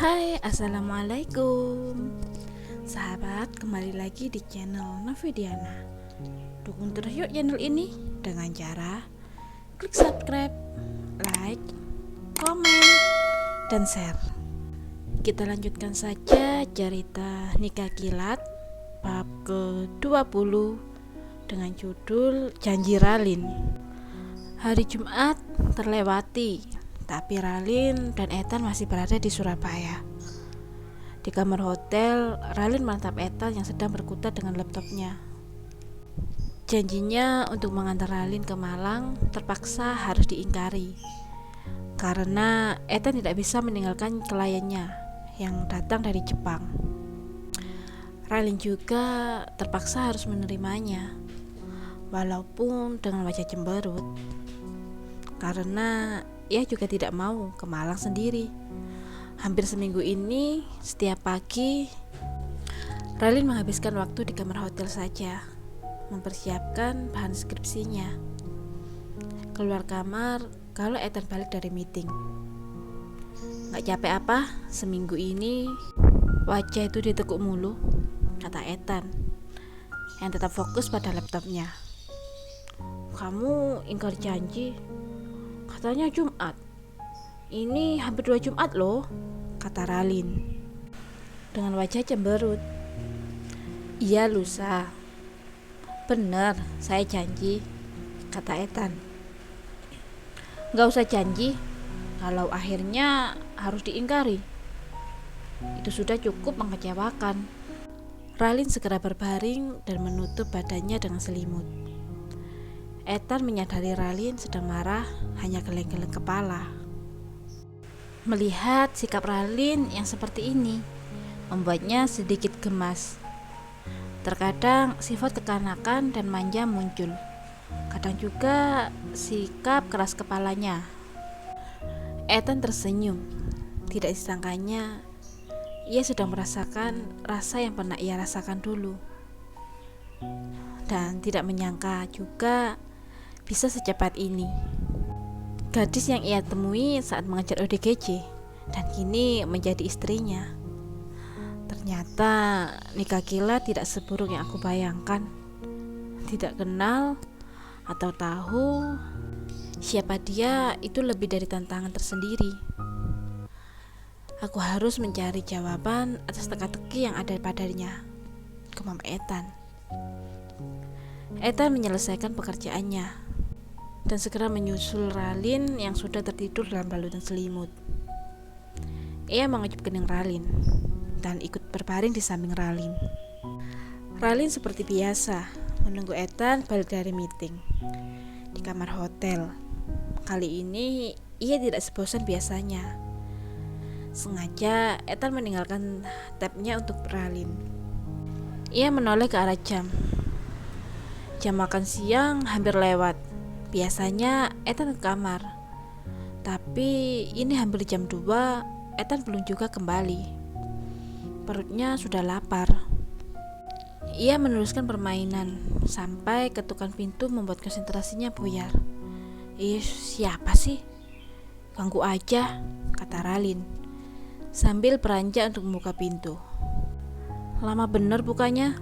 Hai, assalamualaikum sahabat, kembali lagi di channel Novidiana. Dukung terus yuk channel ini dengan cara klik subscribe, like, komen, dan share. Kita lanjutkan saja cerita Nikah Kilat bab ke-20 dengan judul Janji Ralin. Hari Jumat terlewati, tapi Ralin dan Ethan masih berada di Surabaya. Di kamar hotel, Ralin menatap Ethan yang sedang berkutat dengan laptopnya. Janjinya untuk mengantar Ralin ke Malang terpaksa harus diingkari karena Ethan tidak bisa meninggalkan kliennya yang datang dari Jepang. Ralin juga terpaksa harus menerimanya, walaupun dengan wajah cemberut, karena ia juga tidak mau ke Malang sendiri. Hampir seminggu ini, setiap pagi Ralin menghabiskan waktu di kamar hotel saja, mempersiapkan bahan skripsinya. Keluar kamar kalau Ethan balik dari meeting. Gak capek apa, seminggu ini wajah itu ditekuk mulu, kata Ethan yang tetap fokus pada laptopnya. Kamu ingkar janji, katanya Jumat. Ini hampir 2 Jumat loh, kata Ralin dengan wajah cemberut. Iya lusa. Bener, saya janji, kata Ethan. Gak usah janji, kalau akhirnya harus diingkari. Itu sudah cukup mengecewakan. Ralin segera berbaring dan menutup badannya dengan selimut. Ethan menyadari Ralin sedang marah, hanya geleng-geleng kepala. Melihat sikap Ralin yang seperti ini membuatnya sedikit gemas. Terkadang sifat kekanakan dan manja muncul, kadang juga sikap keras kepalanya. Ethan tersenyum. Tidak disangkanya ia sedang merasakan rasa yang pernah ia rasakan dulu, dan tidak menyangka juga bisa secepat ini. Gadis yang ia temui saat mengejar ODGJ dan kini menjadi istrinya. Ternyata nikah kilat tidak seburuk yang aku bayangkan. Tidak kenal atau tahu siapa dia, itu lebih dari tantangan tersendiri. Aku harus mencari jawaban atas teka-teki yang ada padanya, kemam Ethan. Ethan menyelesaikan pekerjaannya dan segera menyusul Ralin yang sudah tertidur dalam balutan selimut. Ia mengecup kening Ralin dan ikut berbaring di samping Ralin. Ralin seperti biasa menunggu Ethan balik dari meeting di kamar hotel. Kali ini ia tidak sebosan biasanya. Sengaja Ethan meninggalkan tabnya untuk Ralin. Ia menoleh ke arah jam. Jam makan siang hampir lewat. Biasanya Ethan ke kamar, tapi ini hampir jam 2, Ethan belum juga kembali. Perutnya sudah lapar. Ia meneruskan permainan sampai ketukan pintu membuat konsentrasinya buyar. Siapa sih? Ganggu aja, kata Ralin sambil beranjak untuk membuka pintu. Lama bener bukanya,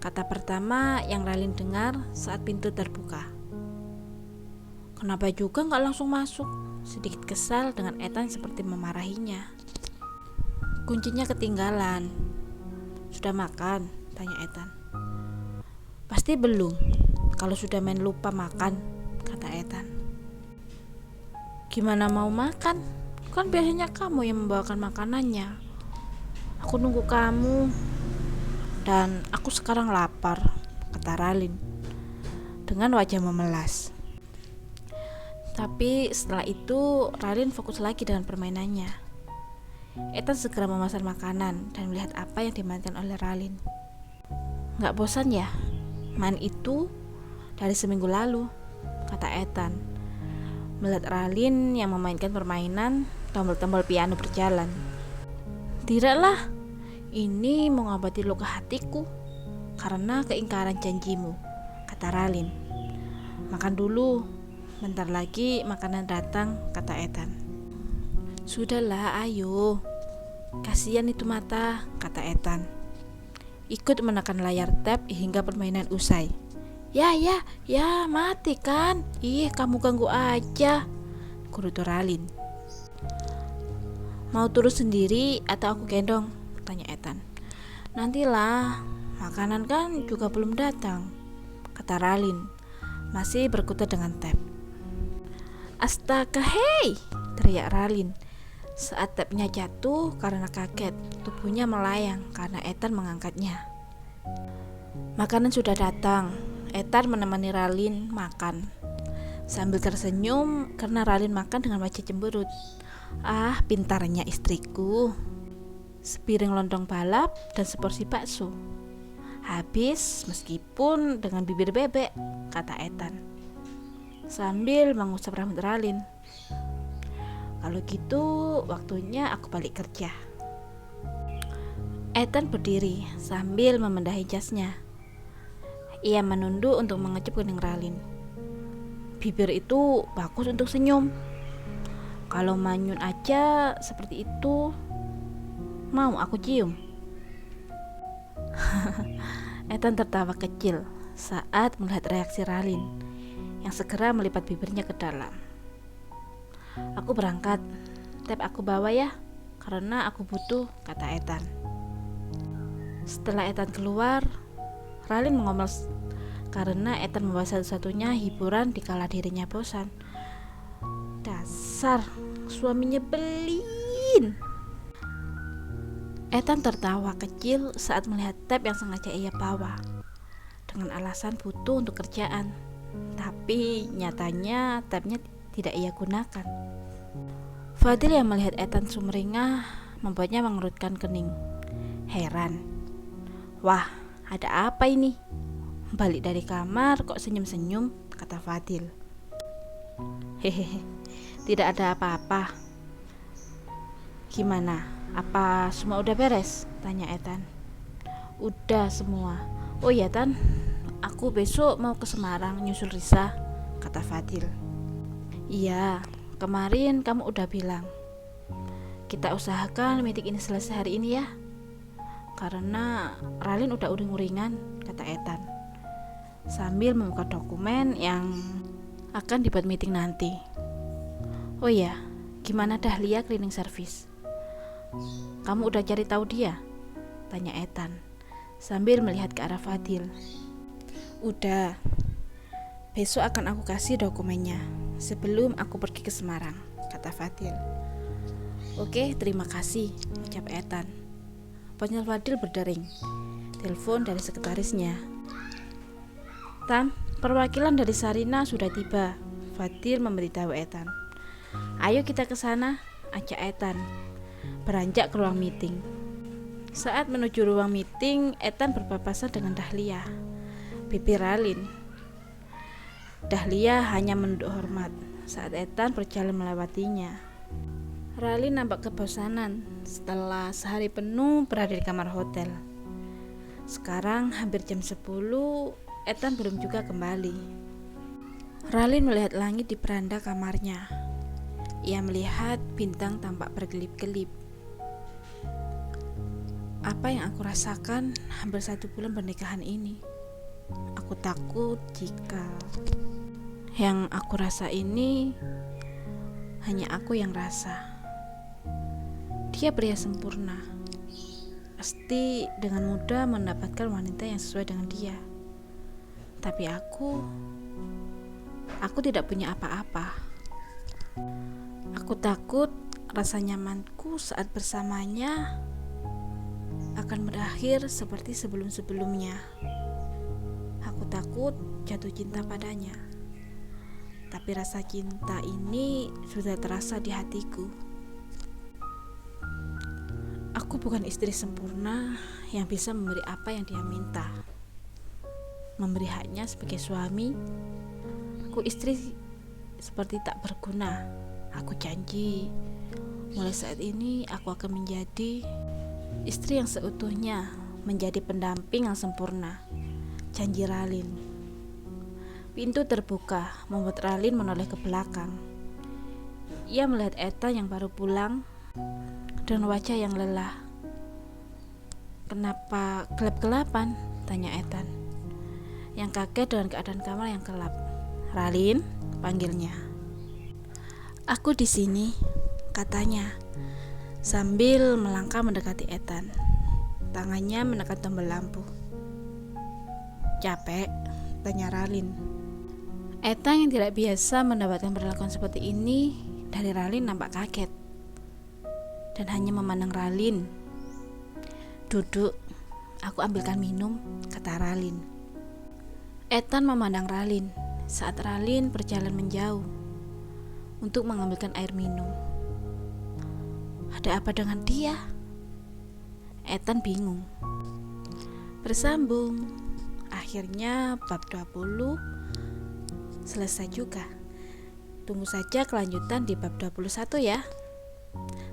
kata pertama yang Ralin dengar saat pintu terbuka. Kenapa juga gak langsung masuk? Sedikit kesal dengan Ethan seperti memarahinya. Kuncinya ketinggalan. Sudah makan? Tanya Ethan. Pasti belum. Kalau sudah main lupa makan, kata Ethan. Gimana mau makan? Kan biasanya kamu yang membawakan makanannya. Aku nunggu kamu. Dan aku sekarang lapar, kata Ralin dengan wajah memelas. Tapi setelah itu Ralin fokus lagi dengan permainannya. Ethan segera memesan makanan dan melihat apa yang dimainkan oleh Ralin. Gak bosan ya main itu dari seminggu lalu, kata Ethan melihat Ralin yang memainkan permainan tombol-tombol piano berjalan. Tidaklah, ini mengobati luka hatiku karena keingkaran janjimu, kata Ralin. Makan dulu, bentar lagi makanan datang, kata Ethan. Sudahlah, ayo, Kasihan itu mata, kata Ethan. Ikut menekan layar tab hingga permainan usai. Ya, mati kan? Ih, kamu ganggu aja, kurutur Ralin. Mau turun sendiri atau aku gendong? Tanya Ethan. Nantilah, makanan kan juga belum datang, kata Ralin, masih berkutat dengan tab. Astaga, hei, teriak Ralin saat tabnya jatuh karena kaget. Tubuhnya melayang karena Ethan mengangkatnya. Makanan sudah datang. Ethan menemani Ralin makan sambil tersenyum karena Ralin makan dengan wajah cemberut. Ah, pintarnya istriku. Sepiring lontong balap dan seporsi bakso. Habis meskipun dengan bibir bebek, kata Ethan sambil mengusap rambut Ralin. Kalau gitu waktunya aku balik kerja. Ethan berdiri sambil memendahi jasnya. Ia menunduk untuk mengecup kening Ralin. Bibir itu bagus untuk senyum. Kalau manyun aja seperti itu, mau aku cium? Ethan tertawa kecil saat melihat reaksi Ralin yang segera melipat bibirnya ke dalam. Aku berangkat, tab aku bawa ya, karena aku butuh, kata Ethan. Setelah Ethan keluar, Ralin mengomel karena Ethan membawa satu-satunya hiburan dikala dirinya bosan. Dasar suami nyebelin. Ethan tertawa kecil saat melihat tab yang sengaja ia bawa dengan alasan butuh untuk kerjaan, tapi nyatanya tabnya tidak ia gunakan. Fadil yang melihat Ethan sumringah membuatnya mengerutkan kening. Heran. Wah, ada apa ini? Balik dari kamar kok senyum-senyum, kata Fadil. Hehehe, tidak ada apa-apa. Gimana? Apa semua udah beres? Tanya Ethan. Udah semua. Oh iya Tan, aku besok mau ke Semarang nyusul Risa, kata Fadil. Iya, kemarin kamu udah bilang. Kita usahakan meeting ini selesai hari ini ya, karena Ralin udah uring-uringan, kata Ethan sambil membuka dokumen yang akan dibuat meeting nanti. Oh iya, gimana Dahlia cleaning service? Kamu udah cari tahu dia? Tanya Ethan sambil melihat ke arah Fadil. Udah. Besok akan aku kasih dokumennya sebelum aku pergi ke Semarang, kata Fadil. Oke, terima kasih, ucap Ethan. Ponsel Fadil berdering. Telepon dari sekretarisnya. Tan, perwakilan dari Sarina sudah tiba, Fadil memberitahu Ethan. Ayo kita ke sana, ajak Ethan. Beranjak ke ruang meeting. Saat menuju ruang meeting, Ethan berpapasan dengan Dahlia, bibi Ralin. Dahlia hanya menunduk hormat saat Ethan berjalan melewatinya. Ralin nampak kebosanan setelah sehari penuh berada di kamar hotel. Sekarang hampir jam 10, Ethan belum juga kembali. Ralin melihat langit di beranda kamarnya. Ia melihat bintang tampak berkelip-kelip. Apa yang aku rasakan hampir 1 bulan pernikahan ini? Aku takut jika yang aku rasa ini hanya aku yang rasa. Dia pria sempurna, pasti dengan mudah mendapatkan wanita yang sesuai dengan dia. Tapi aku tidak punya apa-apa. Aku takut rasa nyamanku saat bersamanya akan berakhir seperti sebelum-sebelumnya. Aku takut jatuh cinta padanya. Tapi rasa cinta ini sudah terasa di hatiku. Aku bukan istri sempurna yang bisa memberi apa yang dia minta. Memberi haknya sebagai suami. Aku istri seperti tak berguna. Aku janji, mulai saat ini aku akan menjadi istri yang seutuhnya, menjadi pendamping yang sempurna. Janji Ralin. Pintu terbuka, membuat Ralin menoleh ke belakang. Ia melihat Ethan yang baru pulang dan wajah yang lelah. "Kenapa gelap-gelapan?" tanya Ethan, yang kaget dengan keadaan kamar yang gelap. "Ralin," panggilnya. "Aku di sini," katanya, sambil melangkah mendekati Ethan. Tangannya menekan tombol lampu. "Capek?" tanya Ralin. Ethan yang tidak biasa mendapatkan perlakuan seperti ini dari Ralin nampak kaget dan hanya memandang Ralin. "Duduk, aku ambilkan minum," kata Ralin. Ethan memandang Ralin saat Ralin berjalan menjauh untuk mengambilkan air minum. Ada apa dengan dia? Ethan bingung. Bersambung. Akhirnya bab 20 selesai juga. Tunggu saja kelanjutan di bab 21 ya.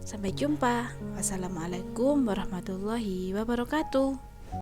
Sampai jumpa. Wassalamualaikum warahmatullahi wabarakatuh.